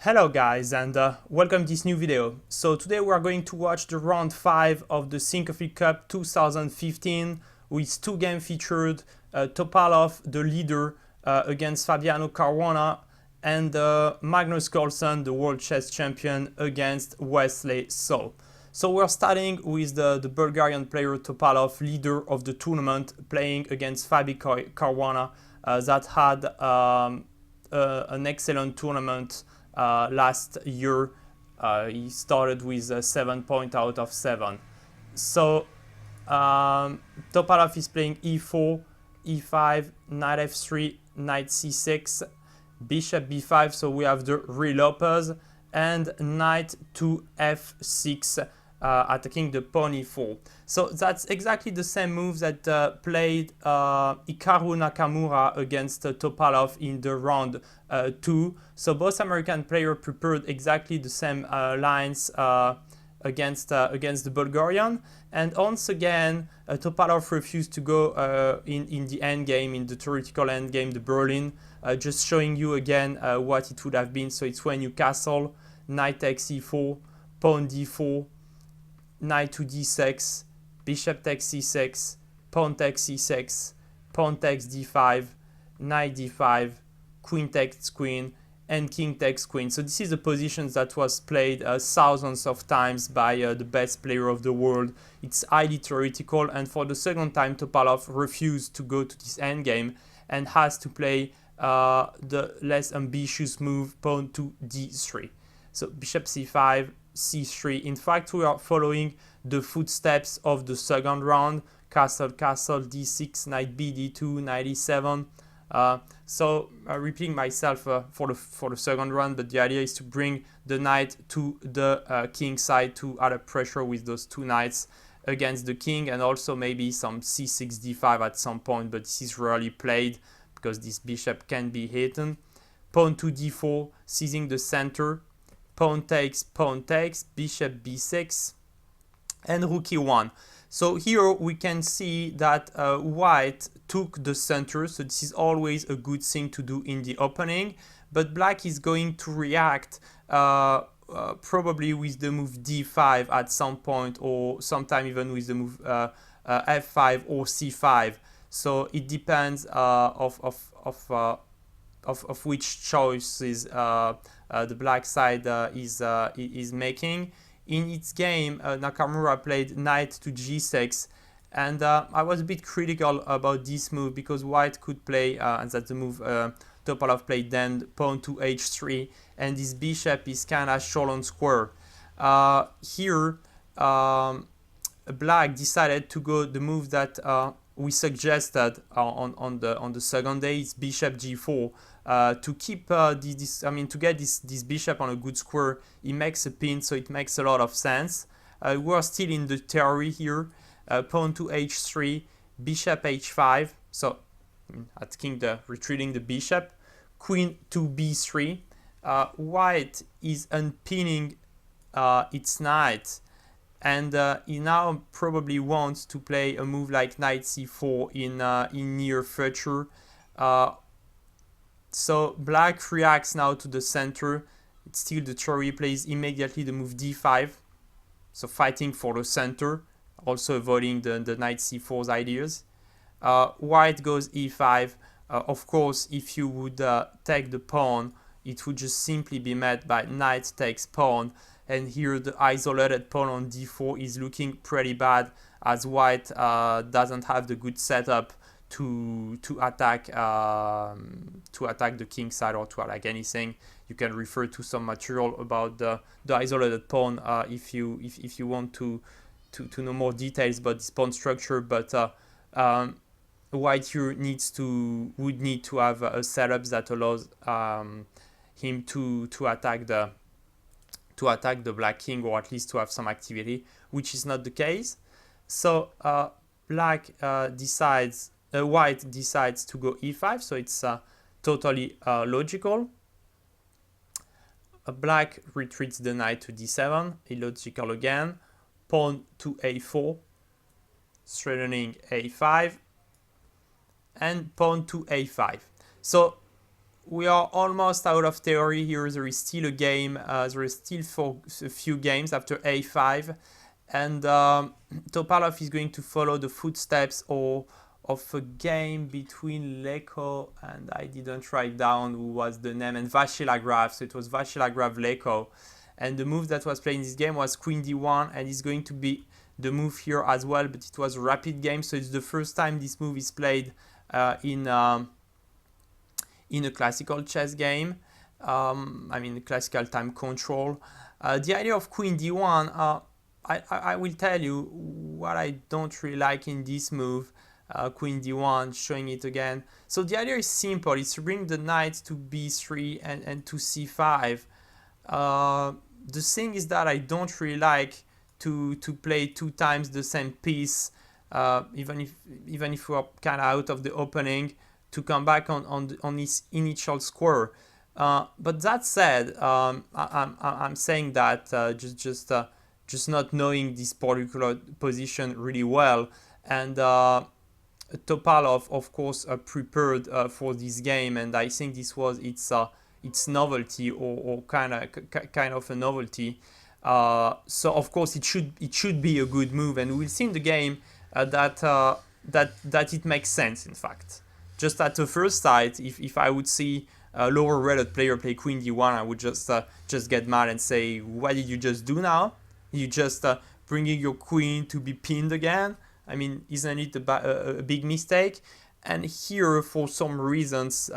Hello guys, and welcome to this new video. So today we are going to watch the round 5 of the Sinquefield Cup 2015 with two games featured, Topalov, the leader, against Fabiano Caruana, and Magnus Carlsen, the world chess champion, against Wesley So. So we're starting with the Bulgarian player Topalov, leader of the tournament, playing against Fabi Caruana that had an excellent tournament last year. He started with 7 points out of 7. So Topalov is playing e4, e5, knight f3, knight c6, bishop b5. So we have the Ruy Lopez, and knight to f6, attacking the pawn e4. So that's exactly the same move that played Hikaru Nakamura against Topalov in the round 2. So both American players prepared exactly the same lines against the Bulgarian. And once again, Topalov refused to go in the endgame, in the theoretical endgame, the Berlin, just showing you again what it would have been. So it's when you castle, knight takes e4, pawn d4, knight to d6, bishop takes c6, pawn takes c6, pawn takes d5, knight d5, queen takes queen, and king takes queen. So this is a position that was played thousands of times by the best player of the world. It's highly theoretical, and for the second time Topalov refused to go to this endgame and has to play the less ambitious move, pawn to d3. So bishop c5, c3. In fact, we are following the footsteps of the second round. Castle, castle, d6, knight b, d2, knight e7. So repeating myself for the second round, but the idea is to bring the knight to the king side to add a pressure with those two knights against the king, and also maybe some c6, d5 at some point, but this is rarely played because this bishop can be hidden. Pawn to d4, seizing the center. Pawn takes, bishop b6, and rook e1. So here we can see that white took the center, so this is always a good thing to do in the opening, but black is going to react probably with the move d5 at some point, or sometime even with the move f5 or c5. So it depends of which choices the black side is making. In its game, Nakamura played knight to g6, and I was a bit critical about this move because white could play, and that's the move Topalov played then, pawn to h3, and this bishop is kind of short on square. Here, black decided to go the move that we suggested on the second day. It's bishop g4. To keep to get this bishop on a good square, it makes a pin, so it makes a lot of sense. We're still in the theory here. Pawn to h3, bishop h5, so retreating the bishop. Queen to b3. White is unpinning its knight, and he now probably wants to play a move like knight c4 in near future. So black reacts now to the center. It's still the theory, plays immediately the move d5, so fighting for the center, also avoiding the knight c4's ideas. White goes e5. Of course, if you would take the pawn, it would just simply be met by knight takes pawn, and here the isolated pawn on d4 is looking pretty bad, as white doesn't have the good setup to attack the king side or to attack anything. You can refer to some material about the isolated pawn if you want to know more details about this pawn structure. But white here would need to have a setup that allows him to attack the black king, or at least to have some activity, which is not the case. So white decides to go e5, so it's totally logical. Black retreats the knight to d7, illogical again. Pawn to a4, threatening a5, and pawn to a5. So we are almost out of theory here. There is still a game. There is still a few games after a5. And Topalov is going to follow the footsteps of a game between Leko and I didn't write down who was the name, and Vachilagrav. So it was Vachilagrav Leko. And the move that was played in this game was Queen D1, and it's going to be the move here as well, but it was a rapid game. So it's the first time this move is played in a classical chess game. I mean, classical time control. The idea of Queen D1, I will tell you what I don't really like in this move, Queen D1, showing it again. So the idea is simple. It's to bring the knight to B3 and to C5. The thing is that I don't really like to play 2 times the same piece, even if we are kind of out of the opening, to come back on its initial square. But that said, I'm saying that just not knowing this particular position really well, and Topalov, of course, prepared for this game, and I think this was its novelty, or kind of a novelty. So of course it should be a good move, and we'll see in the game that it makes sense. In fact, just at the first sight, if I would see a lower rated player play Queen D1, I would just get mad and say, what did you just do now? You just bringing your queen to be pinned again? I mean, isn't it a big mistake? And here, for some reasons,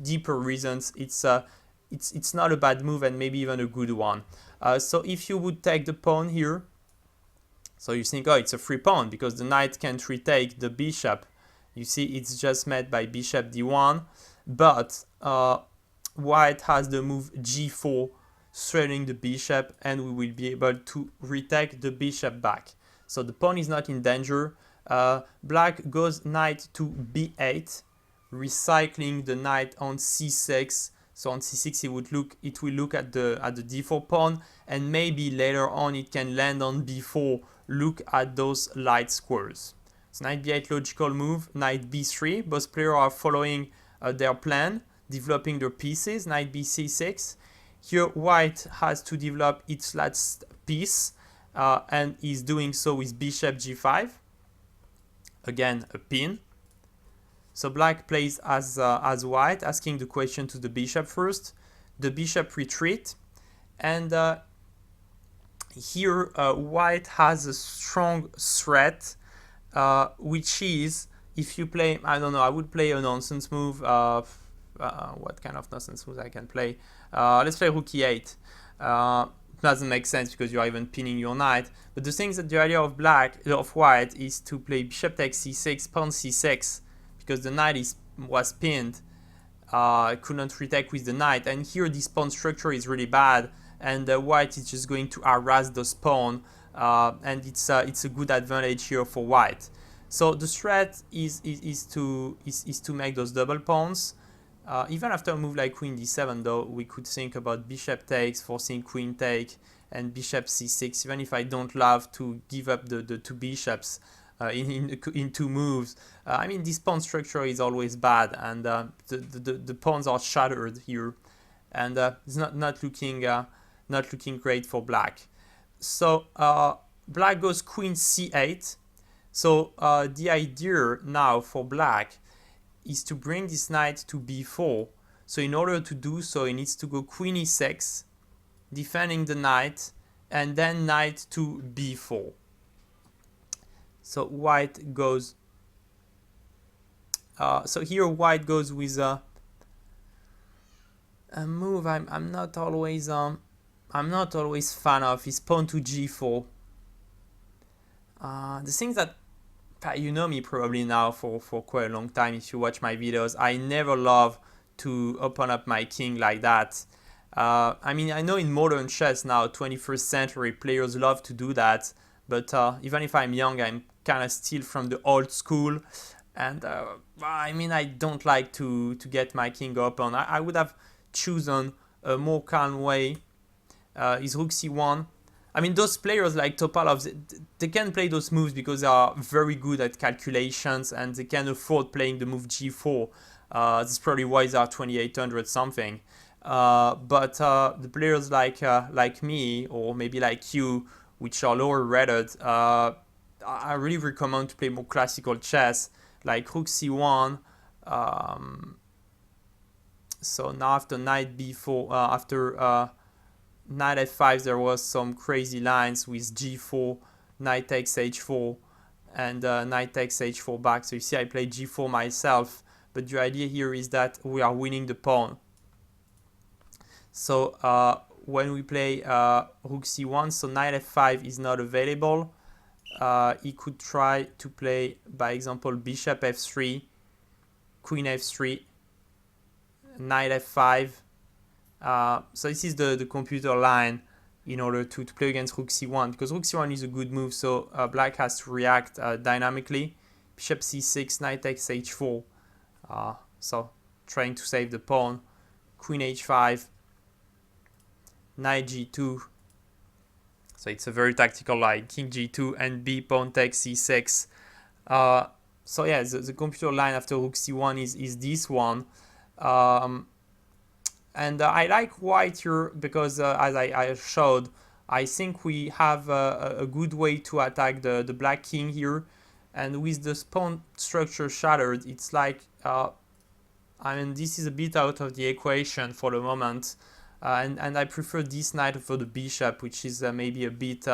deeper reasons, it's not a bad move, and maybe even a good one. So if you would take the pawn here, so you think, oh, it's a free pawn because the knight can't retake the bishop. You see, it's just met by bishop d1, but white has the move g4, threatening the bishop, and we will be able to retake the bishop back. So the pawn is not in danger. Black goes knight to b8, recycling the knight on c6. So on c6 it will look at the d4 pawn, and maybe later on it can land on b4, look at those light squares. So knight b8, logical move. Knight b3, both players are following their plan, developing their pieces. Knight b c6. Here white has to develop its last piece, and is doing so with bishop g5. Again, a pin. So black plays as white, asking the question to the bishop first. The bishop retreat, and here white has a strong threat, which is, if you play, I don't know, I would play a nonsense move. What kind of nonsense moves I can play? Let's play rook e8. Doesn't make sense because you are even pinning your knight. But the thing is that the idea of white is to play bishop takes c6, pawn c6, because the knight was pinned, couldn't retake with the knight, and here this pawn structure is really bad, and white is just going to harass those pawn, and it's a good advantage here for white. So the threat is to make those double pawns. Even after a move like queen d7, though, we could think about bishop takes, forcing queen take, and bishop c6, even if I don't love to give up the 2 bishops in 2 moves. I mean, this pawn structure is always bad, and the pawns are shattered here, and it's not looking great for black. So black goes queen c8. So the idea now for black is to bring this knight to b4. So in order to do so, he needs to go queen e6, defending the knight, and then knight to b4. So white goes. So here white goes with a move I'm not always fan of, is pawn to g4. The thing that, you know me probably now for quite a long time if you watch my videos, I never love to open up my king like that. I mean, I know in modern chess now, 21st century players love to do that, but even if I'm young, I'm kind of still from the old school, and I mean, I don't like to get my king open. I would have chosen a more calm way. Is rook c1. I mean, those players like Topalov, they can play those moves because they are very good at calculations, and they can afford playing the move g4. That's probably why they are 2800 something. But the players like me, or maybe like you, which are lower rated, I really recommend to play more classical chess, like Rook C1. So now after Knight B4, after Knight F5, there was some crazy lines with G4, Knight takes H4, and Knight takes H4 back. So you see I played G4 myself, but the idea here is that we are winning the pawn. So when we play Rook C1, so Knight F5 is not available. He could try to play, by example, Bishop F3, Queen F3, Knight F5. So this is the computer line in order to play against Rook C1, because Rook C1 is a good move, so Black has to react dynamically. Bishop C6, Knight takes H4. So trying to save the pawn. Queen H5, Knight G2. So it's a very tactical line. King G2 and B, pawn takes C6. So yeah, the computer line after Rook C1 is this one. And I like white here because, as I showed, I think we have a good way to attack the black king here. And with the pawn structure shattered, it's like, I mean, this is a bit out of the equation for the moment. And I prefer this knight over the bishop, which is maybe a bit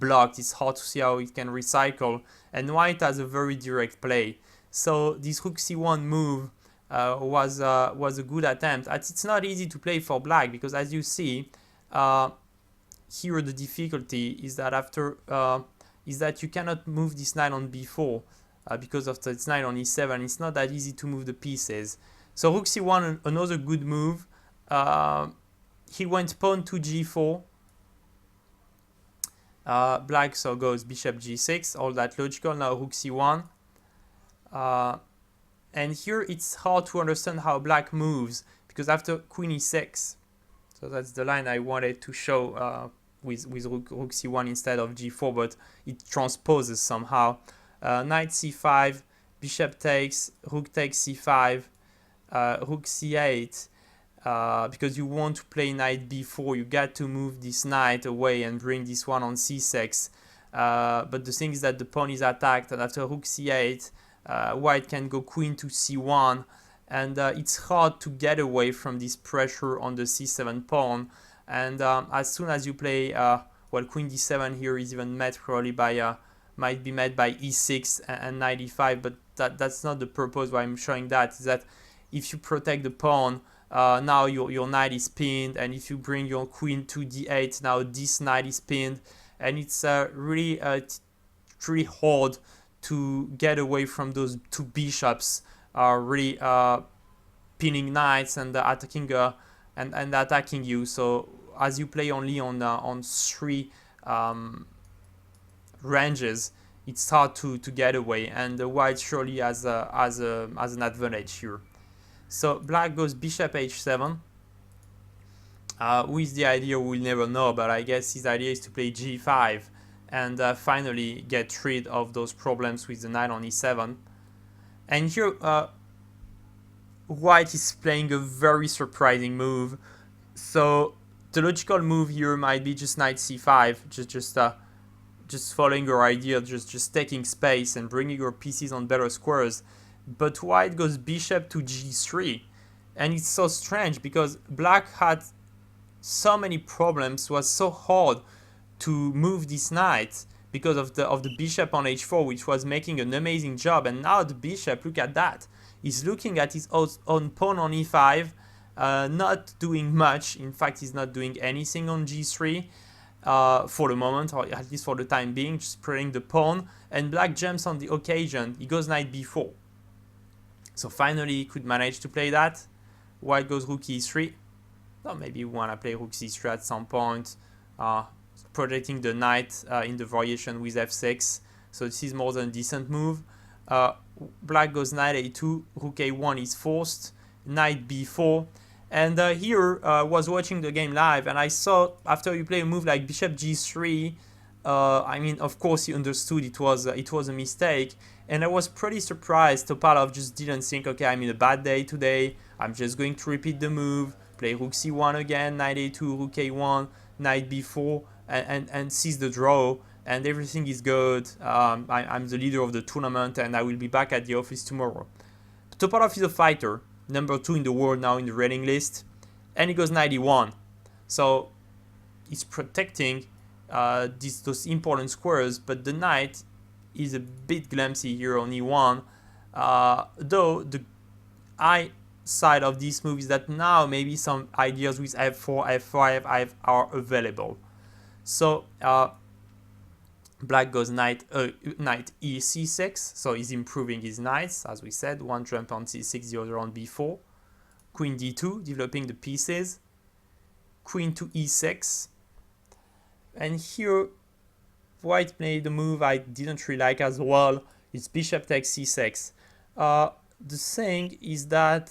blocked. It's hard to see how it can recycle. And white has a very direct play. So this Rook C1 move was a good attempt. It's not easy to play for black because, as you see, here the difficulty is that you cannot move this knight on b4 because of this knight on e7. It's not that easy to move the pieces. So Rook C1, another good move. He went pawn to g4. Black so goes bishop g6. All that logical. Now Rook C1. And here it's hard to understand how black moves because after Queen e6, so that's the line I wanted to show with Rook c1 instead of g4, but it transposes somehow. Knight c5, bishop takes, rook takes c5, rook c8. Because you want to play knight b4, you got to move this knight away and bring this one on c6. But the thing is that the pawn is attacked, and after rook c8, white can go queen to c1, and it's hard to get away from this pressure on the c7 pawn. And as soon as you play, well, queen d7 here is even met probably by, might be met by e6 and knight e5, but that's not the purpose why I'm showing that. Is that if you protect the pawn, now your knight is pinned, and if you bring your queen to d8, now this knight is pinned, and it's really hard to get away from those two bishops really pinning knights and attacking and attacking you. So as you play only on three ranges, it's hard to get away, and the white surely has an advantage here. So black goes bishop h7. With the idea we'll never know, but I guess his idea is to play g5 and finally get rid of those problems with the knight on e7. And here white is playing a very surprising move. So the logical move here might be just knight c5, just following your idea, just taking space and bringing your pieces on better squares. But white goes bishop to g3, and it's so strange because black had so many problems, was so hard to move this knight because of the bishop on h4, which was making an amazing job. And now the bishop, look at that, he's looking at his own pawn on e5, not doing much. In fact, he's not doing anything on g3 for the moment, or at least for the time being, just spreading the pawn. And black jumps on the occasion, he goes knight b4. So finally he could manage to play that. White goes rook e3. Or maybe we want to play rook c3 at some point, projecting the knight in the variation with f6. So this is more than a decent move. Black goes knight a2, rook a1 is forced, knight b4. And here was watching the game live, and I saw after you play a move like bishop g3, I mean, of course he understood it was a mistake, And I was pretty surprised Topalov just didn't think, okay, I'm in a bad day today, I'm just going to repeat the move, play rook c1 again, knight a2, rook a1, knight b4, and seize the draw, and everything is good. I'm the leader of the tournament, and I will be back at the office tomorrow. Topalov is a fighter, number 2 in the world now in the rating list, and he goes knight e1. So he's protecting those important squares, but the knight is a bit glimpsy here on e1, though the eye side of this move is that now maybe some ideas with f4, f5 are available. So black goes knight e c6, so he's improving his knights, as we said, one jump on c6, the other on b4, queen d2, developing the pieces, queen to e6, and here white played the move I didn't really like as well. It's bishop takes c6. The thing is that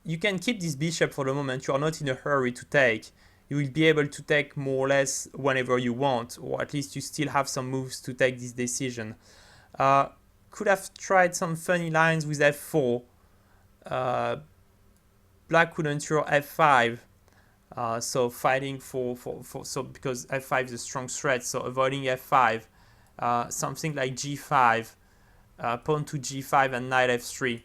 you can keep this bishop for the moment. You are not in a hurry to take. You will be able to take more or less whenever you want, or at least you still have some moves to take this decision. Could have tried some funny lines with f4. Black could enter f5. So fighting for so because f5 is a strong threat, so avoiding f5, something like g5, pawn to g5 and knight f3.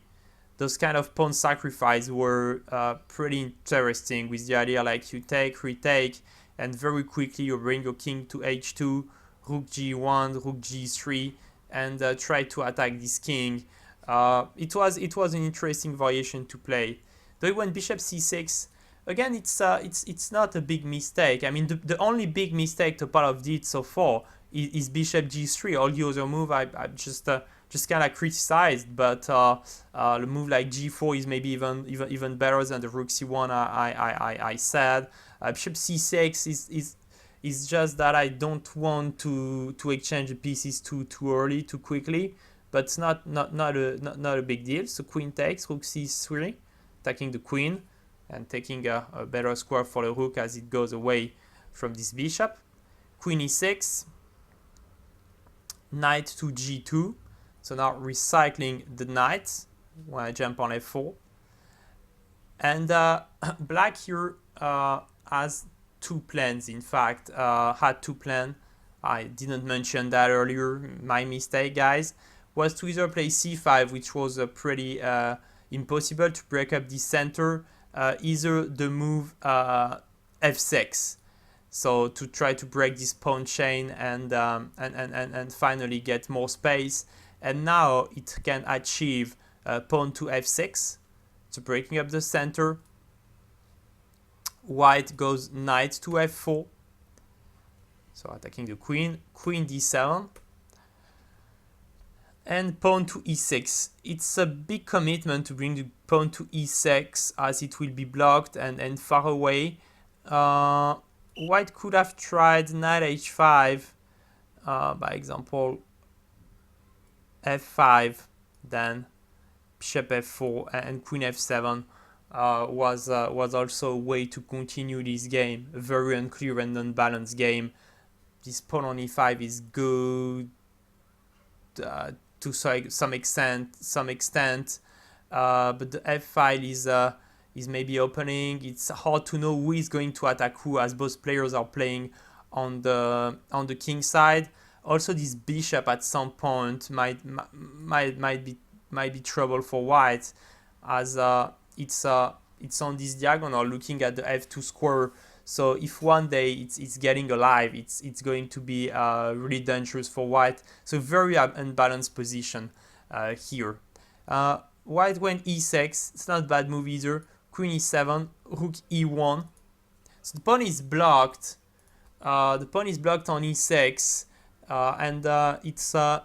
Those kind of pawn sacrifice were pretty interesting, with the idea like you take, retake, and very quickly you bring your king to h2, rook g1, rook g3, and try to attack this king. It was an interesting variation to play. Though it went bishop c6. Again, it's not a big mistake. I mean, the only big mistake Topalov did so far is bishop g3. All the other move I just kind of criticized, but the move like g4 is maybe even better than the rook c1 I said. Bishop c6 is just that I don't want to exchange the pieces too early, too quickly, but it's not a big deal. So queen takes, rook c3, attacking the queen, and taking a better square for the rook as it goes away from this bishop. Queen e6, knight to g2, so now recycling the knight when I jump on f4. And black here has two plans, in fact, had two plans. I didn't mention that earlier, my mistake, guys, was to either play c5, which was pretty impossible to break up the center, either the move f6, so to try to break this pawn chain and finally get more space. And now it can achieve pawn to f6, so breaking up the center. White goes knight to f4, so attacking the queen, queen d7, and pawn to e6. It's a big commitment to bring the pawn to e6, as it will be blocked and far away. White could have tried knight h5, by example f5, then bishop f4, and queen f7 was also a way to continue this game. A very unclear and unbalanced game. This pawn on e5 is good to some extent, but the f file is maybe opening. It's hard to know who is going to attack who, as both players are playing on the king side. Also, this bishop at some point might be trouble for white, as it's on this diagonal looking at the f2 square. So if one day it's getting alive, it's going to be really dangerous for white. So very unbalanced position here. White went e6. It's not a bad move either. Queen e7, rook e1. So the pawn is blocked. The pawn is blocked on e6, and it's a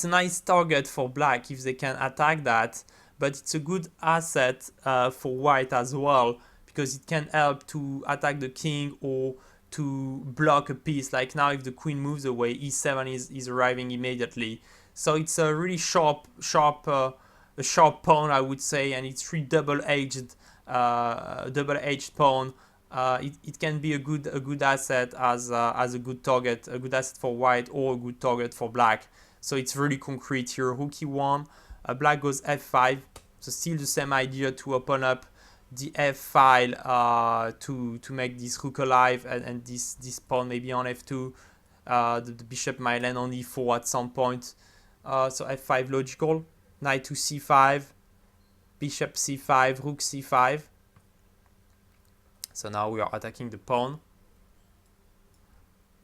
nice target for black if they can attack that. But it's a good asset for white as well, because it can help to attack the king or to block a piece. Like now, if the queen moves away, e7 is arriving immediately. So it's a really sharp pawn, I would say, and it's really double-edged pawn. It can be a good asset as a good target, a good asset for white or a good target for black. So it's really concrete here. Rook e1, black goes f5. So still the same idea to open up the f file to make this rook alive, and this pawn maybe on f2. The bishop might land on e4 at some point. So f5 logical. Knight to c5. Bishop c5, rook c5. So now we are attacking the pawn.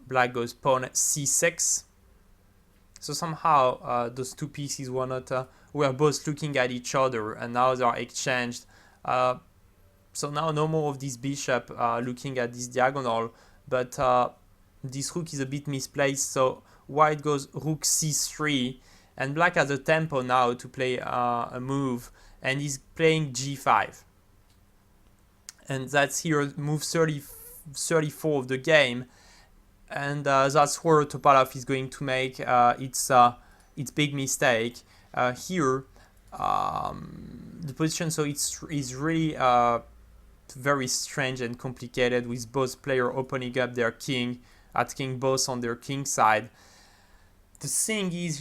Black goes pawn c6. So somehow those two pieces were both looking at each other, and now they are exchanged. So now no more of this bishop looking at this diagonal, but this rook is a bit misplaced. So white goes rook c3, and black has a tempo now to play a move, and he's playing g5. And that's here move 34 of the game. And that's where Topalov is going to make its big mistake. Here, the position, so it's really very strange and complicated, with both players opening up their king, attacking both on their king side. The thing is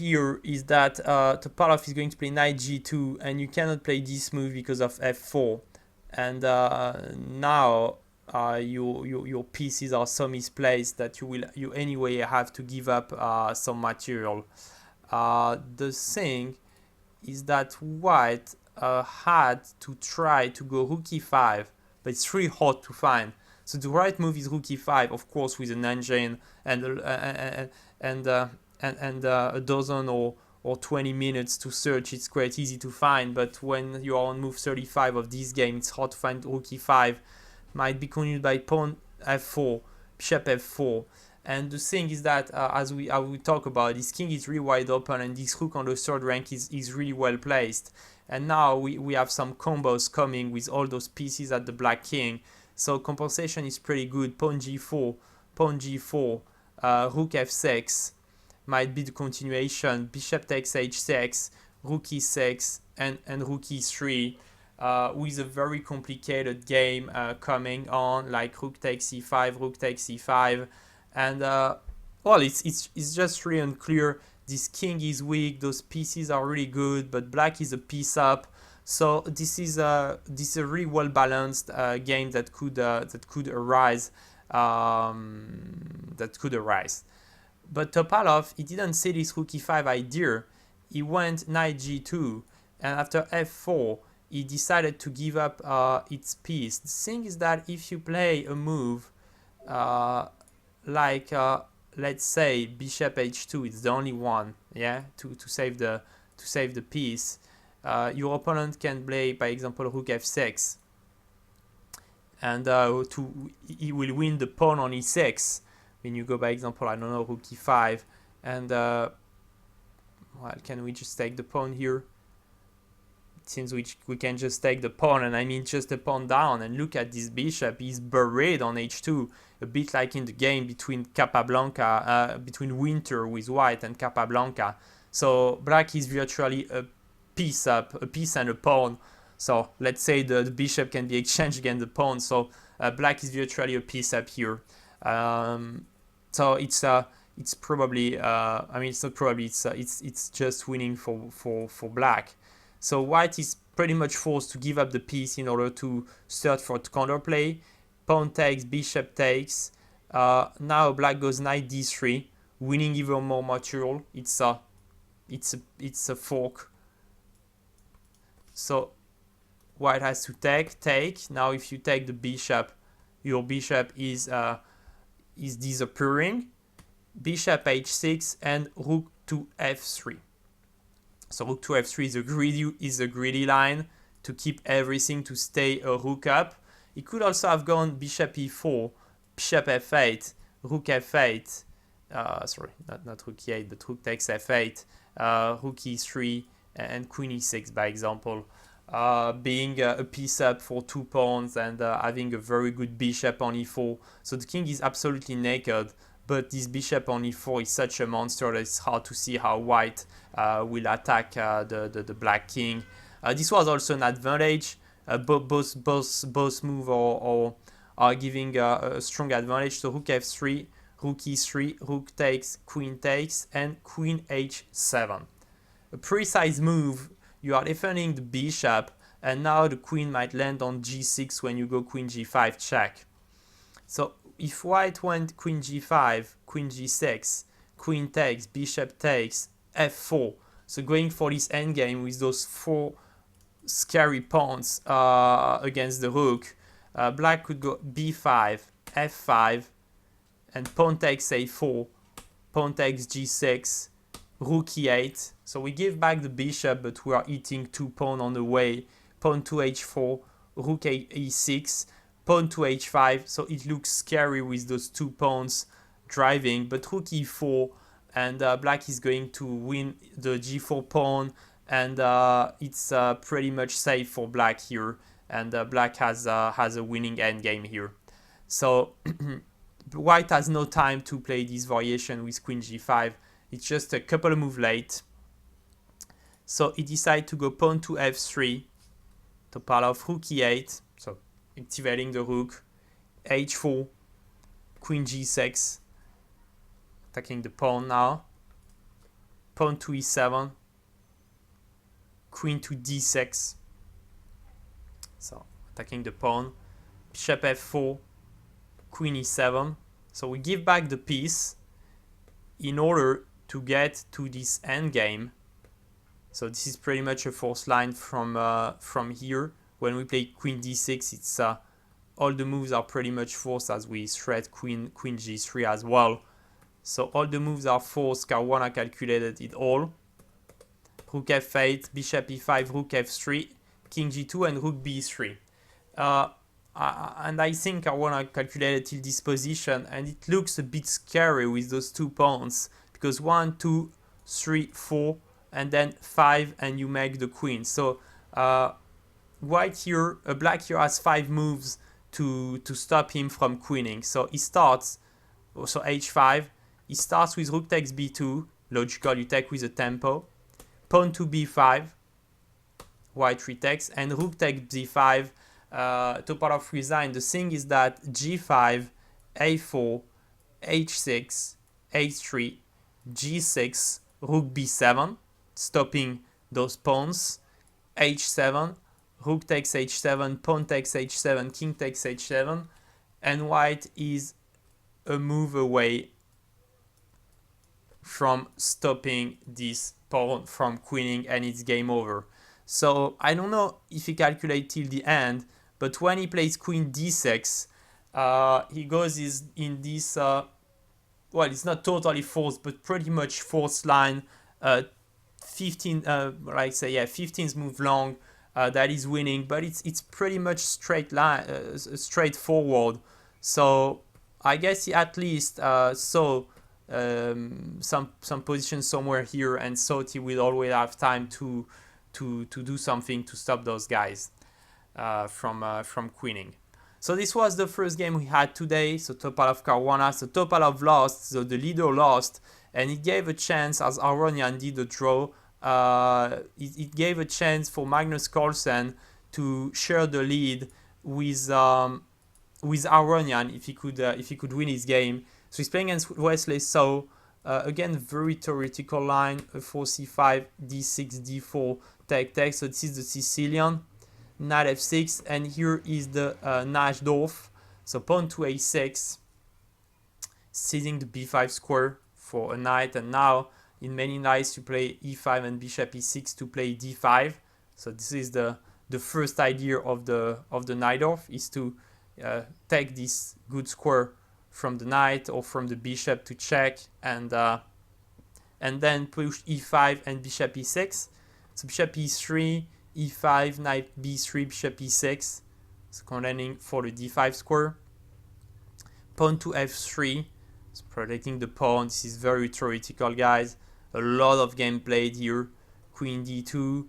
that Topalov is going to play knight g2, and you cannot play this move because of f4. And now your pieces are so misplaced that you anyway have to give up some material. The thing is that white had to try to go rook e5, but it's really hard to find. So the right move is rook e5, of course, with an engine and a dozen or 20 minutes to search. It's quite easy to find, but when you are on move 35 of this game, it's hard to find rook e5. Might be continued by pawn f4, bishop f4. And the thing is that as we talk about, this king is really wide open, and this rook on the third rank is really well placed. And now we have some combos coming with all those pieces at the black king. So compensation is pretty good. Pawn g4, rook f6 might be the continuation. Bishop takes h6, rook e6, and rook e3. With a very complicated game coming on, like rook takes e5, rook takes e5, and well, it's just really unclear. This king is weak, those pieces are really good, but black is a piece up. So this is a really well balanced game that could arise. But Topalov, he didn't see this rook e5 idea. He went knight g2, and after f4. He decided to give up its piece. The thing is that if you play a move like let's say bishop h2, it's the only one, yeah, to save the piece. Your opponent can play, by example, rook f6, and he will win the pawn on e6. When you go, by example, I don't know, rook e5, and well, can we just take the pawn here? Since we can just take the pawn, and I mean just the pawn down, and look at this bishop, he's buried on h2, a bit like in the game between Capablanca, between Winter with white and Capablanca. So black is virtually a piece up, a piece and a pawn. So let's say the bishop can be exchanged against the pawn, so black is virtually a piece up here. So it's probably, I mean, it's not probably, it's just winning for black. So white is pretty much forced to give up the piece in order to search for counterplay. Pawn takes, bishop takes. Now black goes knight d3, winning even more material. It's a fork. So white has to take. Now if you take the bishop, your bishop is disappearing. Bishop h6 and rook to f3. So rook to f3 is a greedy line to keep everything to stay a rook up. He could also have gone bishop e4, bishop f8, rook f8. Sorry, not rook e8, but rook takes f8, rook e3, and queen e6, by example. Being a piece up for 2 pawns and having a very good bishop on e4. So the king is absolutely naked. But this bishop on e4 is such a monster that it's hard to see how white will attack the black king. This was also an advantage. Both moves are giving a strong advantage. So rook f3, rook e3, rook takes, and queen h7. A precise move, you are defending the bishop, and now the queen might land on g6 when you go queen g5 check. So if white went queen g5, queen g6, queen takes, bishop takes, f4, so going for this endgame with those 4 scary pawns against the rook, black could go b5, f5, and pawn takes a4, pawn takes g6, rook e8. So we give back the bishop, but we are eating 2 pawns on the way. Pawn to h4, rook e6, pawn to h5. So it looks scary with those 2 pawns driving, but rook e4, and black is going to win the g4 pawn, and it's pretty much safe for black here, and black has a winning endgame here. So white has no time to play this variation with queen g5. It's just a couple of moves late. So he decided to go pawn to f3, Topalov, rook e8, so activating the rook, h4, queen g6, attacking the pawn now, pawn to e7, queen to d6, so attacking the pawn, bishop f4, queen e7. So we give back the piece in order to get to this endgame. So this is pretty much a forced line from here. When we play queen d6, it's all the moves are pretty much forced as we thread queen g3 as well. So all the moves are forced. Caruana calculated it all. Rook f8, bishop e5, rook f3, king g2, and rook b3. And I think Caruana calculated till this position, and it looks a bit scary with those 2 pawns, because 1, 2, 3, 4, and then 5, and you make the queen. So white here, black here has 5 moves to stop him from queening. So he starts, so h5, he starts with rook takes b2, logical, you take with a tempo, pawn to b5, white retakes, and rook takes b5, Topalov resigned. The thing is that g5, a4, h6, h3, g6, rook b7, stopping those pawns, h7, rook takes h7, pawn takes h7, king takes h7, and white is a move away from stopping this pawn from queening, and it's game over. So I don't know if he calculates till the end, but when he plays queen d6, he goes in this, well, it's not totally forced, but pretty much forced line, 15th move long, that is winning, but it's pretty much straight line, straightforward. So I guess he at least saw some position somewhere here and thought he will always have time to do something to stop those guys from queening. So this was the first game we had today. So Topalov Caruana. So Topalov lost, so the leader lost, and it gave a chance, as Aronian did a draw. It gave a chance for Magnus Carlsen to share the lead with Aronian if he could win his game. So he's playing against Wesley. So again, very theoretical line: 4c5, d6, d4, take. So this is the Sicilian. Knight f6, and here is the Najdorf. So pawn to a6, seizing the b5 square for a knight, and now in many knights you play e5 and bishop e6 to play d5. So this is the first idea of the Najdorf, is to take this good square from the knight or from the bishop to check, and then push e5 and bishop e6. So bishop e3, e5, knight b3, bishop e6, so contending for the d5 square. Pawn to f3, so protecting the pawn. This is very theoretical, guys. A lot of game played here. Queen d2,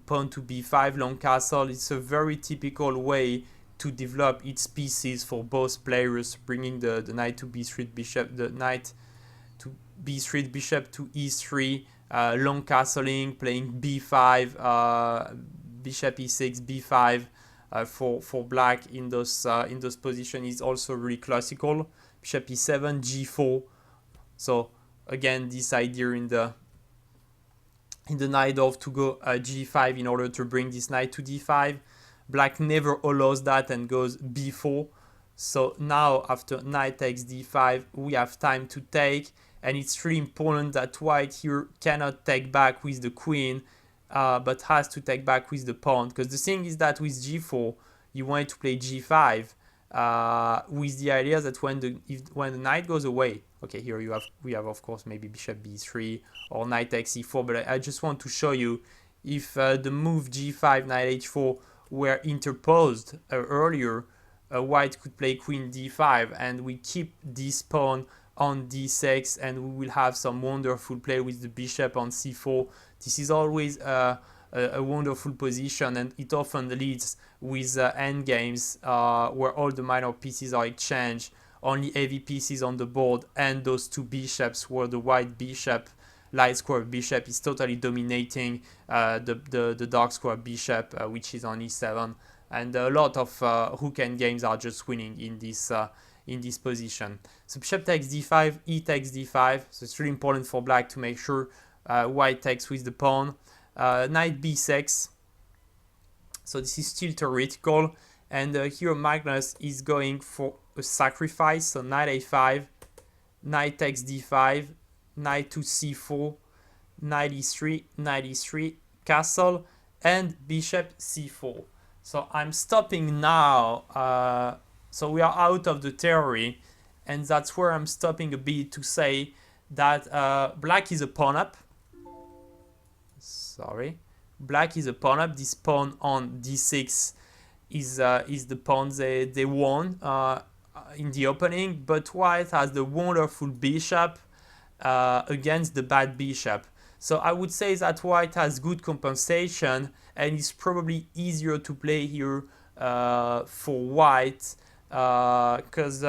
pawn to b5, long castle. It's a very typical way to develop its pieces for both players, bringing the knight to b3, bishop, the knight to b3, bishop to e3. Long castling, playing b5, bishop e6, b5 for black in those positions is also really classical. bishop e7, g4. So again, this idea in the knight off to go g5 in order to bring this knight to d5. Black never allows that and goes b4. So now after knight takes d5, we have time to take, and it's really important that white here cannot take back with the queen, but has to take back with the pawn, because the thing is that with g4 you want to play g5 with the idea that when the knight goes away, okay, here we have of course maybe bishop b3 or knight takes e4, but I just want to show you if the move g5 knight h4 were interposed earlier, white could play queen d5 and we keep this pawn on d6, and we will have some wonderful play with the bishop on c4. This is always a wonderful position, and it often leads with endgames where all the minor pieces are exchanged, only heavy pieces on the board, and those two bishops where the white bishop, light square bishop, is totally dominating the dark square bishop, which is on e7. And a lot of hook endgames are just winning in this position. So bishop takes d5, e takes d5. So it's really important for black to make sure white takes with the pawn. Knight b6. So this is still theoretical. And here Magnus is going for a sacrifice. So knight a5, knight takes d5, knight to c4, knight e3, castle, and bishop c4. So I'm stopping now. So we are out of the theory, and that's where I'm stopping a bit to say that black is a pawn up. Sorry, black is a pawn up. This pawn on d6 is the pawn they won in the opening, but white has the wonderful bishop against the bad bishop. So I would say that white has good compensation, and it's probably easier to play here for white, because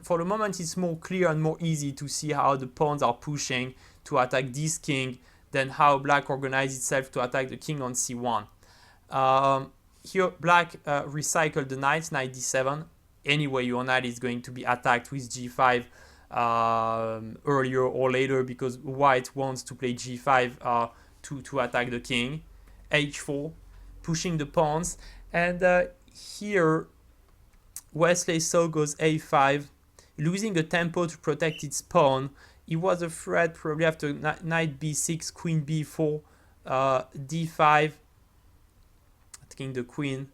for the moment it's more clear and more easy to see how the pawns are pushing to attack this king than how black organizes itself to attack the king on c1. Here black recycled the knight d7. Anyway, your knight is going to be attacked with g5 earlier or later, because white wants to play g5 to attack the king. h4, pushing the pawns, and here Wesley So goes a5, losing a tempo to protect its pawn. He was afraid probably after knight b6, queen b4, d5, taking the queen,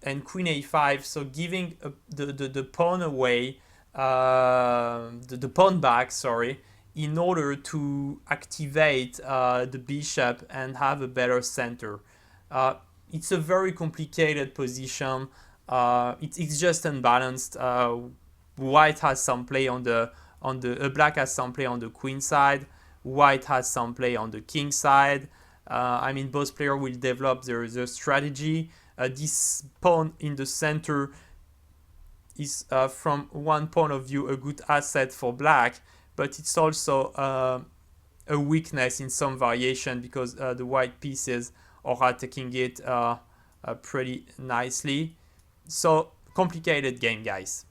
and queen a5, so giving the pawn away, the pawn back, sorry, in order to activate the bishop and have a better center. It's a very complicated position. It's just unbalanced. White has some play on the black has some play on the queen side. White has some play on the king side. I mean, both players will develop their strategy. This pawn in the center is, from one point of view, a good asset for black, but it's also a weakness in some variation, because the white pieces are attacking it pretty nicely. So complicated game, guys.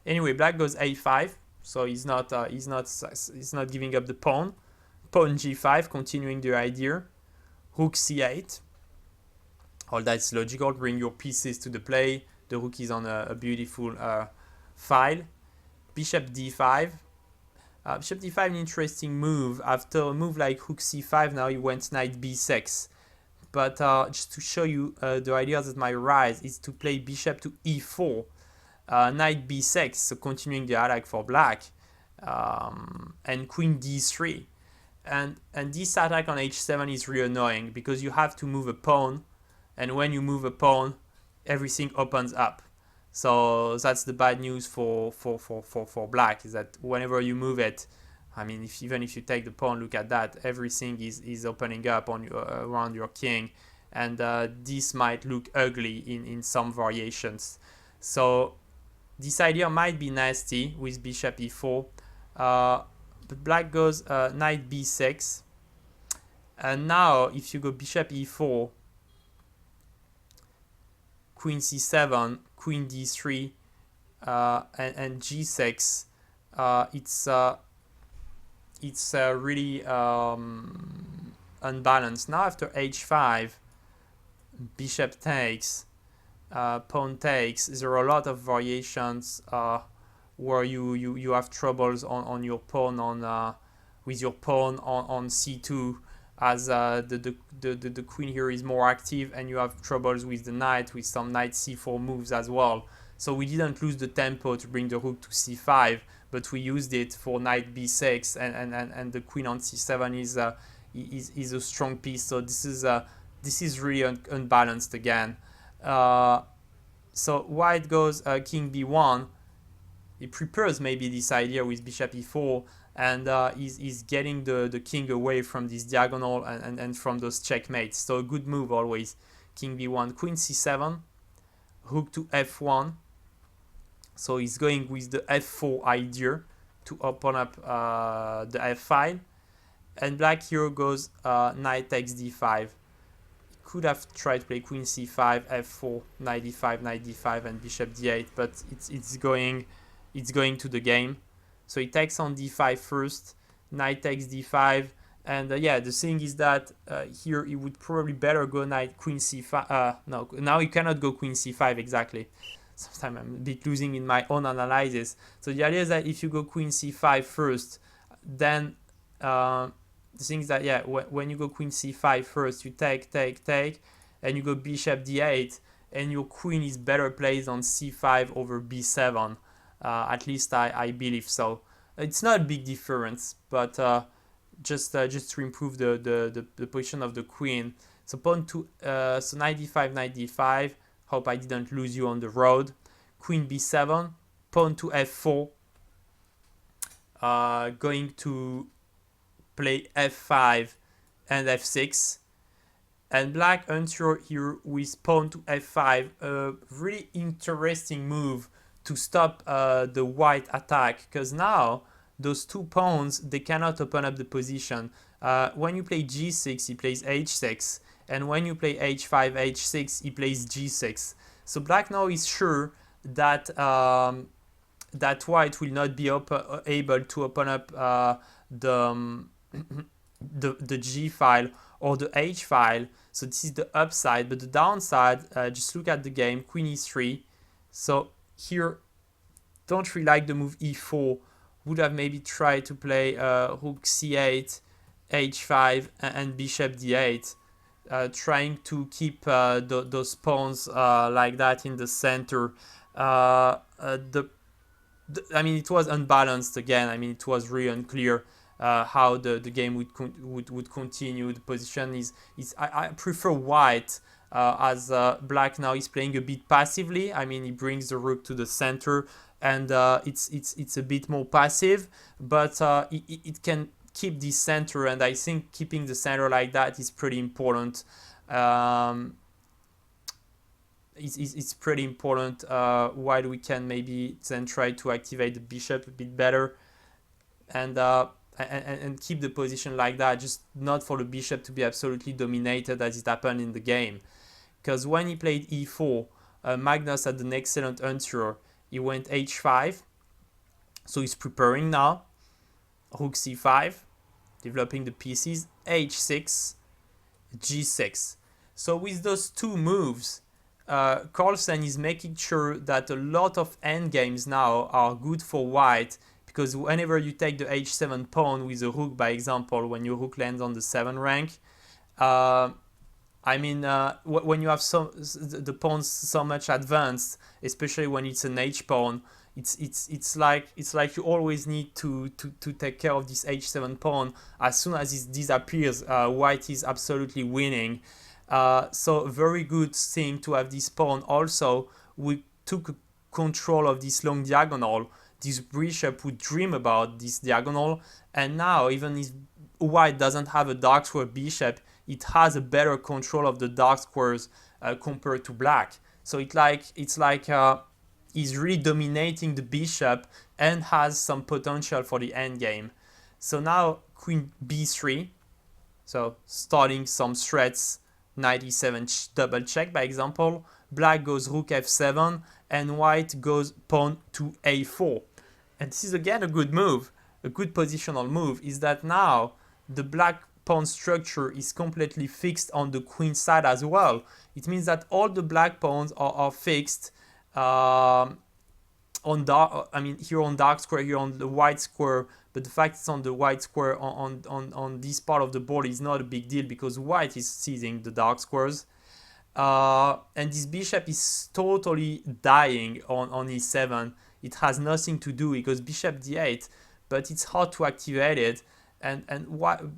Anyway, black goes a5, so he's not giving up the pawn. Pawn g5, continuing the idea. Rook c8. All that's logical. Bring your pieces to the play. The rook is on a beautiful file. Bishop d5. Bishop d5, an interesting move. After a move like rook c5, now he went knight b6. But just to show you the idea that might rise is to play bishop to e4, knight b6, so continuing the attack for black, and queen d3. And this attack on h7 is really annoying, because you have to move a pawn, and when you move a pawn, everything opens up. So that's the bad news for black, is that whenever you move it, I mean, even if you take the pawn, look at that, everything is opening up on around your king, and this might look ugly in some variations. So this idea might be nasty with bishop e4, but black goes knight b6, and now if you go bishop e4, queen c7, queen d3, and g6, it's really unbalanced. Now after h5, bishop takes, pawn takes. There are a lot of variations where you have troubles on your pawn on with your pawn on c2, as the queen here is more active, and you have troubles with the knight, with some knight c4 moves as well. So we didn't lose the tempo to bring the rook to c5, but we used it for knight b6, and the queen on c7 is a strong piece. So this is really unbalanced again. So white goes king b1. He prepares maybe this idea with bishop e4, and is getting the king away from this diagonal and from those checkmates. So a good move always. King b1, queen c7, rook to f1. So he's going with the f4 idea to open up the f file. And black here goes knight takes d5. Could have tried to play queen c5, f4, knight d5, knight d5, and bishop d8, but it's going to the game. So he takes on d5 first, knight takes d5, and yeah, the thing is that here he would probably better go knight queen c5. No, now he cannot go queen c5 exactly. Sometimes I'm a bit losing in my own analysis. So the idea is that if you go queen c5 first, then the thing is that, yeah, when you go queen c5 first, you take, and you go bishop d8, and your queen is better placed on c5 over b7. At least I believe so. It's not a big difference, but just to improve the position of the queen. So pawn to so knight d5. Hope I didn't lose you on the road. Queen b7, pawn to f4. Going to play f5 and f6. And black enters here with pawn to f5. A really interesting move to stop the white attack, because now those two pawns, they cannot open up the position. When you play g6, he plays h6, and when you play h5, h6, he plays g6. So black now is sure that that white will not be able to open up the g file or the h file. So this is the upside, but the downside, just look at the game, queen e3. So here, don't really like the move e4. Would have maybe tried to play rook c8, h5, and bishop d8, trying to keep those pawns like that in the center. I mean, it was unbalanced again. I mean, it was really unclear how the game would continue. The position is I prefer white. As black now is playing a bit passively. I mean, he brings the rook to the center, and it's a bit more passive, but it can keep the center, and I think keeping the center like that is pretty important. It's pretty important, while we can maybe then try to activate the bishop a bit better, and keep the position like that, just not for the bishop to be absolutely dominated as it happened in the game. Because when he played e4, Magnus had an excellent answer. He went h5, so he's preparing now. Rook c5, developing the pieces, h6, g6. So with those two moves, Carlsen is making sure that a lot of endgames now are good for white, because whenever you take the h7 pawn with a rook, by example, when your rook lands on the 7 rank, I mean, when you have the pawns so much advanced, especially when it's an h pawn, it's like you always need to take care of this h7 pawn. As soon as it disappears, white is absolutely winning. So very good thing to have this pawn. Also, we took control of this long diagonal. This bishop would dream about this diagonal, and now even if white doesn't have a dark square bishop, it has a better control of the dark squares compared to black. So it's like he's really dominating the bishop and has some potential for the endgame. So now queen b3, so starting some threats, knight e7 double check by example, black goes rook f7, and white goes pawn to a4. And this is again a good move, a good positional move, is that now the black pawn structure is completely fixed on the queen side as well. It means that all the black pawns are fixed on dark, I mean here on dark square, here on the white square, but the fact it's on the white square on this part of the board is not a big deal because white is seizing the dark squares. And this bishop is totally dying on e7. It has nothing to do because bishop d8, but it's hard to activate it. And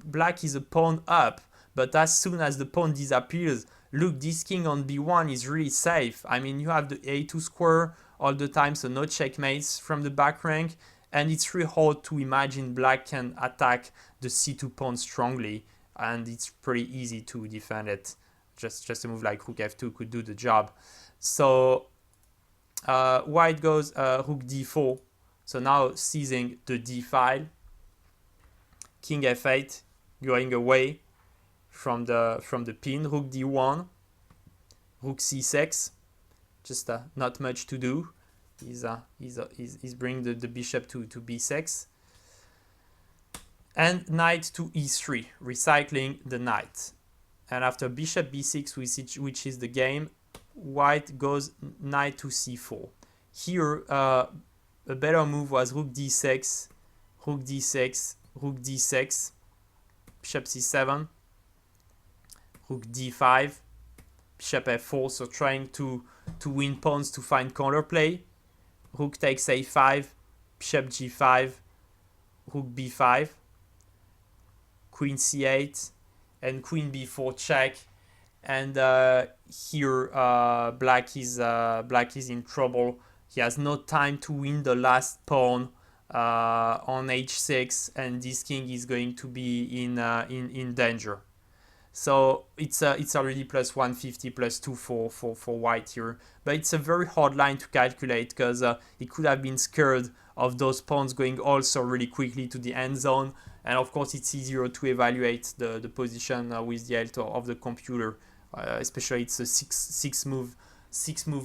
black is a pawn up, but as soon as the pawn disappears, look, this king on b1 is really safe. I mean, you have the a2 square all the time, so no checkmates from the back rank, and it's really hard to imagine black can attack the c2 pawn strongly, and it's pretty easy to defend it. Just a move like rook f2 could do the job. So white goes rook d4, so now seizing the d file. King f8, going away from the pin. Rook d1, rook c6, just not much to do. He's bringing the bishop to b6, and knight to e3, recycling the knight. And after bishop b6, which is the game, white goes knight to c4. Here, a better move was rook d6, rook d6, rook d6, bishop c7, rook d5, bishop f4, so trying to win pawns to find counterplay. Rook takes a5, bishop g5, rook b5, queen c8, and queen b4 check. And here black is in trouble. He has no time to win the last pawn on h6, and this king is going to be in danger. So it's already plus 150, plus 2 for white here. But it's a very hard line to calculate because he could have been scared of those pawns going also really quickly to the end zone. And of course, it's easier to evaluate the position with the help of the computer. Especially it's a six move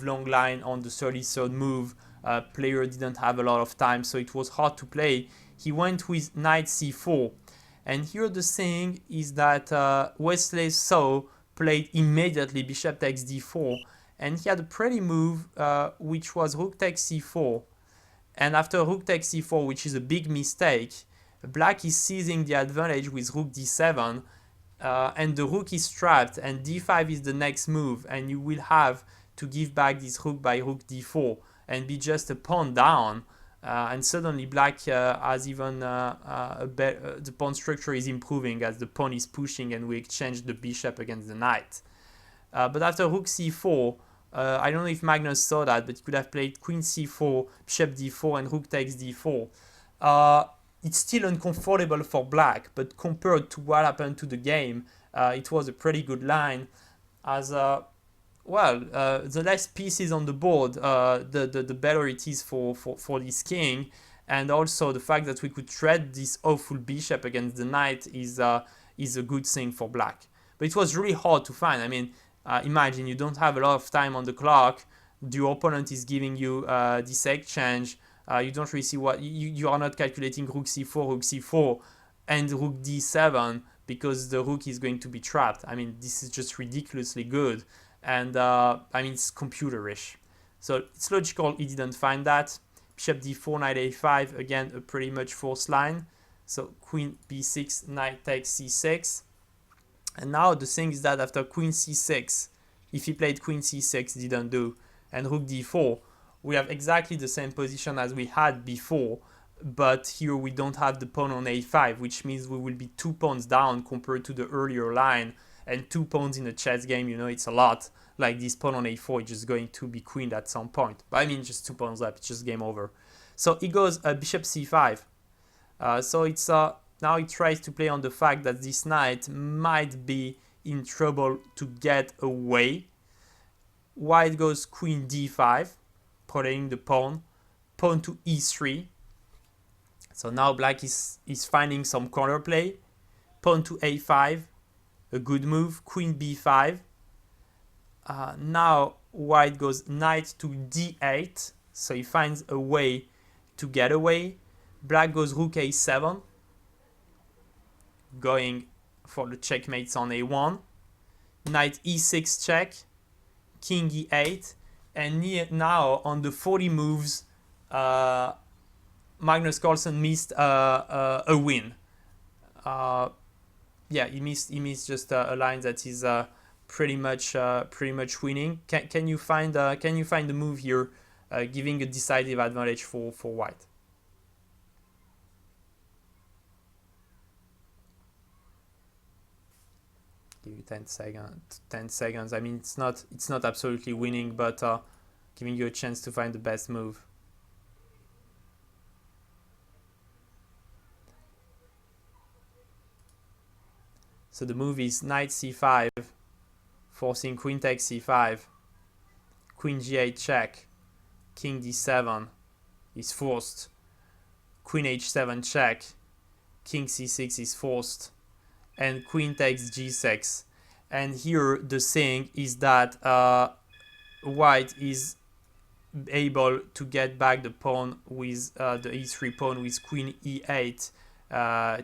long line on the 33rd move. Player didn't have a lot of time, so it was hard to play. He went with knight c4. And here the thing is that Wesley So played immediately bishop takes d4, and he had a pretty move which was rook takes c4. And after rook takes c4, which is a big mistake, black is seizing the advantage with rook d7, and the rook is trapped, and d5 is the next move, and you will have to give back this rook by rook d4 and be just a pawn down. And suddenly black has even the pawn structure is improving as the pawn is pushing and we exchange the bishop against the knight. But after rook c4, I don't know if Magnus saw that, but he could have played queen c4, bishop d4, and rook takes d4. It's still uncomfortable for black, but compared to what happened to the game, it was a pretty good line. As the less pieces on the board, the better it is for this king. And also the fact that we could thread this awful bishop against the knight is a good thing for black. But it was really hard to find. I mean, imagine you don't have a lot of time on the clock. Your opponent is giving you this exchange. You don't really see what you are not calculating rook c4, and rook d7 because the rook is going to be trapped. I mean, this is just ridiculously good. And I mean, it's computerish. So it's logical he didn't find that. Bishop d4, knight a5, again, a pretty much forced line. So queen b6, knight takes c6. And now the thing is that after queen c6, if he played queen c6, didn't do, and rook d4, we have exactly the same position as we had before, but here we don't have the pawn on a5, which means we will be 2 pawns down compared to the earlier line. And 2 pawns in a chess game, you know, it's a lot. Like this pawn on a4 is just going to be queened at some point. But I mean, just 2 pawns up, it's just game over. So he goes bishop c5. So it's now he tries to play on the fact that this knight might be in trouble to get away. White goes queen d5, protecting the pawn. Pawn to e3. So now black is finding some counterplay. Pawn to a5. A good move, queen b5. Now white goes knight to d8, so he finds a way to get away. Black goes rook a7, going for the checkmates on a1. Knight e6 check, king e8, and now on the 40 moves, Magnus Carlsen missed a win. Yeah, he missed just a line that is pretty much winning. Can you find the move here, giving a decisive advantage for white? Give you 10 seconds. 10 seconds. I mean, it's not absolutely winning, but giving you a chance to find the best move. So the move is knight c5, forcing queen takes c5, queen g8 check, king d7 is forced, queen h7 check, king c6 is forced, and queen takes g6. And here the thing is that white is able to get back the pawn with the e3 pawn with queen e8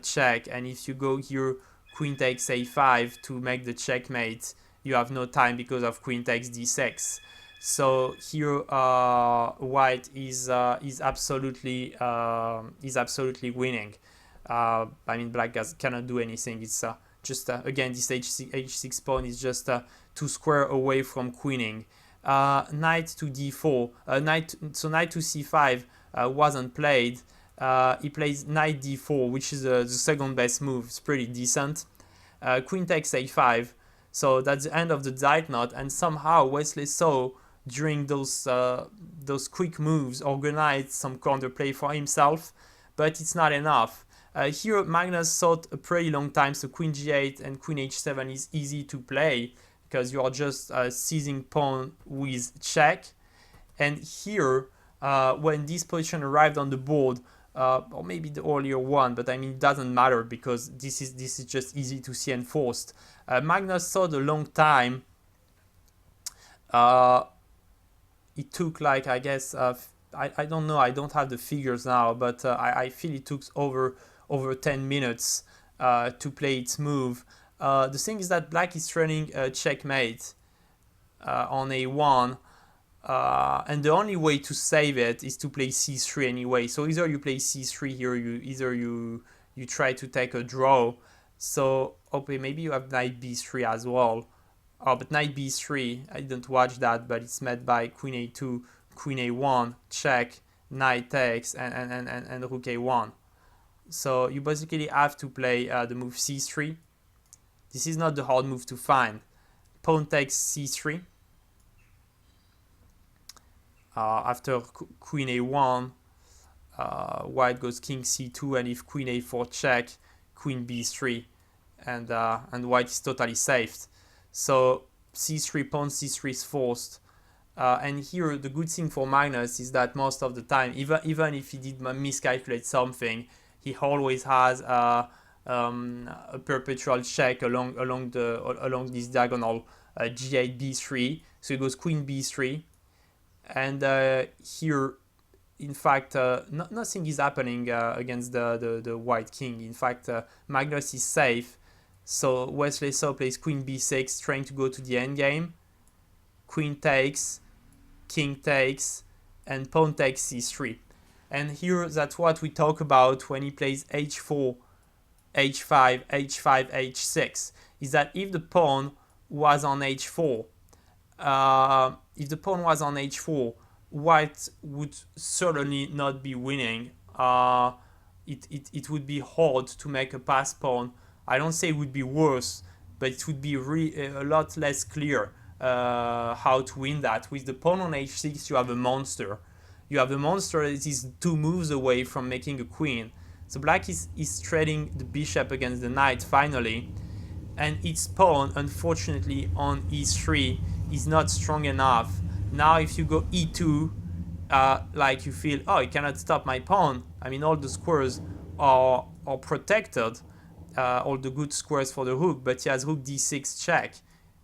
check, and if you go here queen takes a5 to make the checkmate, you have no time because of queen takes d6. So here white is absolutely winning. I mean, black cannot do anything. It's just again, this h6 pawn is just 2 square away from queening. Knight to d4. Knight to c5 wasn't played. He plays knight d4, which is the second best move. It's pretty decent. Queen takes a5. So that's the end of the Zeitnot, and somehow Wesley Saw during those quick moves organized some counterplay for himself, but it's not enough. Here Magnus thought a pretty long time, so queen g8 and queen h7 is easy to play because you are just seizing pawn with check. And here, when this position arrived on the board, or maybe the earlier one, but I mean it doesn't matter because this is just easy to see enforced. Magnus thought a long time. It took like, I guess, I don't know, I don't have the figures now, but I feel it took over 10 minutes to play its move. The thing is that black is running a checkmate on a1, and the only way to save it is to play c3 anyway. So either you play c3 here, you try to take a draw. So okay, maybe you have knight b3 as well. Oh, but knight b3, I didn't watch that, but it's met by queen a2, queen a1, check, knight takes, and rook a1. So you basically have to play the move c3. This is not the hard move to find. Pawn takes c3. After queen a1, white goes king c2, and if queen a4 check, queen b3, and white is totally saved. So c3, pawn c3 is forced. And here the good thing for Magnus is that most of the time, even if he did miscalculate something, he always has a perpetual check along this diagonal, g8 b3. So he goes queen b3, and here, in fact, nothing is happening against the white king. In fact, Magnus is safe. So Wesley Saw plays queen b6, trying to go to the endgame. Queen takes, king takes, and pawn takes c3. And here, that's what we talk about when he plays h4, h5, h5, h6. Is that if the pawn was on h4, white would certainly not be winning. It would be hard to make a pass pawn. I don't say it would be worse, but it would be a lot less clear how to win that. With the pawn on h6, you have a monster. You have a monster that is 2 moves away from making a queen. So black is trading the bishop against the knight finally, and its pawn, unfortunately, on e3 is not strong enough. Now if you go e2, like you feel, oh, you cannot stop my pawn. I mean, all the squares are protected. All the good squares for the rook, but he has rook d6 check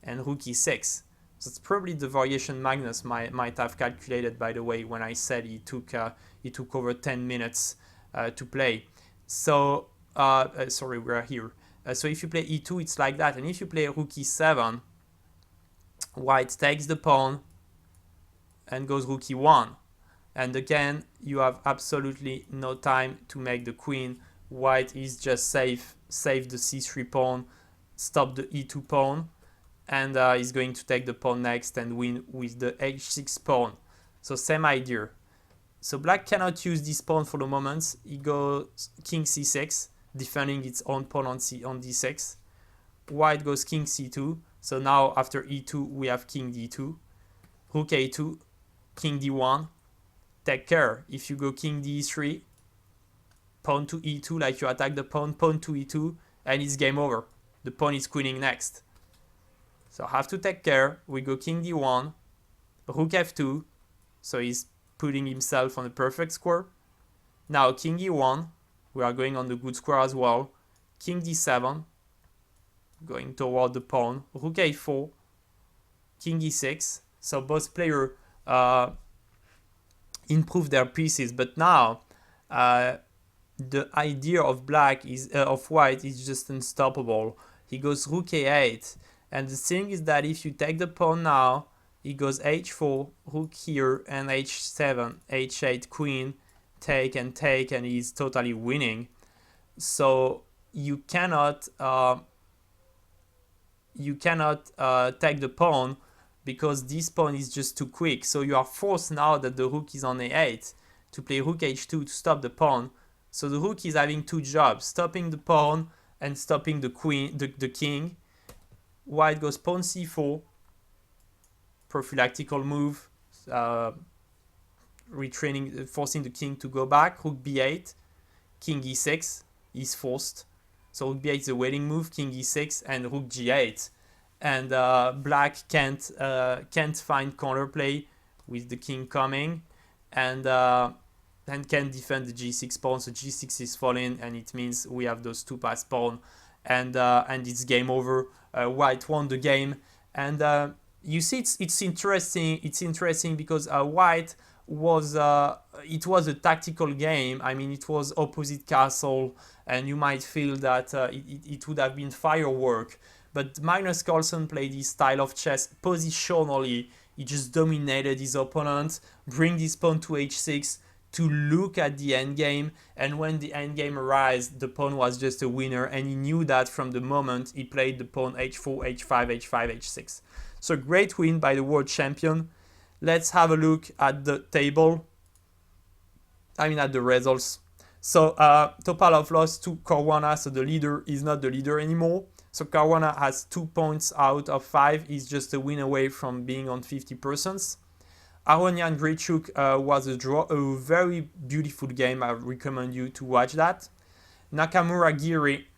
and rook e6. That's probably the variation Magnus might have calculated, by the way, when I said he took over 10 minutes to play. So, sorry, we're here. So if you play e2, it's like that. And if you play rook e7, white takes the pawn and goes rook e1. And again, you have absolutely no time to make the queen. White is just save the c3 pawn, stop the e2 pawn, and is going to take the pawn next and win with the h6 pawn. So same idea. So black cannot use this pawn for the moment. He goes king c6, defending its own pawn on d6. White goes king c2. So now after e2, we have king d2. Rook a2, king d1. Take care. If you go king d3, pawn to e2, like you attack the pawn to e2, and it's game over. The pawn is queening next. So have to take care. We go king d1, rook f2, so he's putting himself on a perfect square. Now king e1, we are going on the good square as well. King d7, going toward the pawn. Rook a4, king e6. So both players improve their pieces, but now the idea of black is of white is just unstoppable. He goes rook a8, and the thing is that if you take the pawn now, he goes h4, rook here, and h7, h8, queen, take, and he's totally winning. So you cannot take the pawn, because this pawn is just too quick. So you are forced, now that the rook is on a8, to play rook h2 to stop the pawn. So the rook is having two jobs, stopping the pawn and stopping the queen, the king. White goes pawn c4, prophylactical move, retraining, forcing the king to go back. Rook b8, king e6 is forced. So rook b8 is a waiting move, king e6, and rook g8. And black can't find counterplay with the king coming, and can defend the g6 pawn. So g6 is falling, and it means we have those two pass pawn, and it's game over. White won the game, and you see it's interesting. It's interesting because white was it was a tactical game. I mean, it was opposite castle, and you might feel that it would have been firework. But Magnus Carlsen played his style of chess positionally. He just dominated his opponent, bring this pawn to h6 to look at the endgame. And when the endgame arrived, the pawn was just a winner. And he knew that from the moment he played the pawn h4, h5, h5, h6. So great win by the world champion. Let's have a look at the table. I mean at the results. So Topalov lost to Caruana, so the leader is not the leader anymore. So Caruana has 2 points out of 5. He's just a win away from being on 50%. Aronian Grichuk was a draw, a very beautiful game. I recommend you to watch that. Nakamura Giri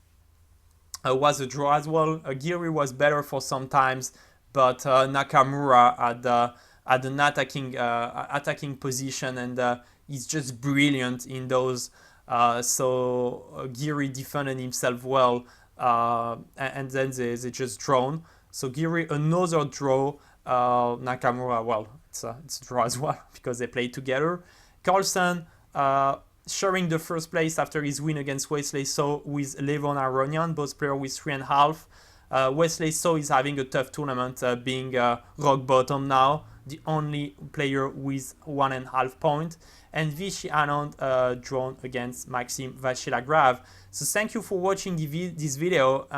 was a draw as well. Giri was better for some times, but Nakamura had an attacking position, and he's just brilliant in those. So Giri defended himself well. And then they just drawn. So Giri, another draw. Nakamura, well, it's a draw as well because they played together. Carlsen sharing the first place after his win against Wesley So with Levon Aronian, both players with 3.5. Wesley So is having a tough tournament, being rock bottom now, the only player with 1.5 point. And Vichy Anand drawn against Maxim Vachilagrav. So thank you for watching this video.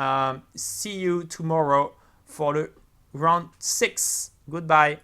See you tomorrow for the round 6. Goodbye.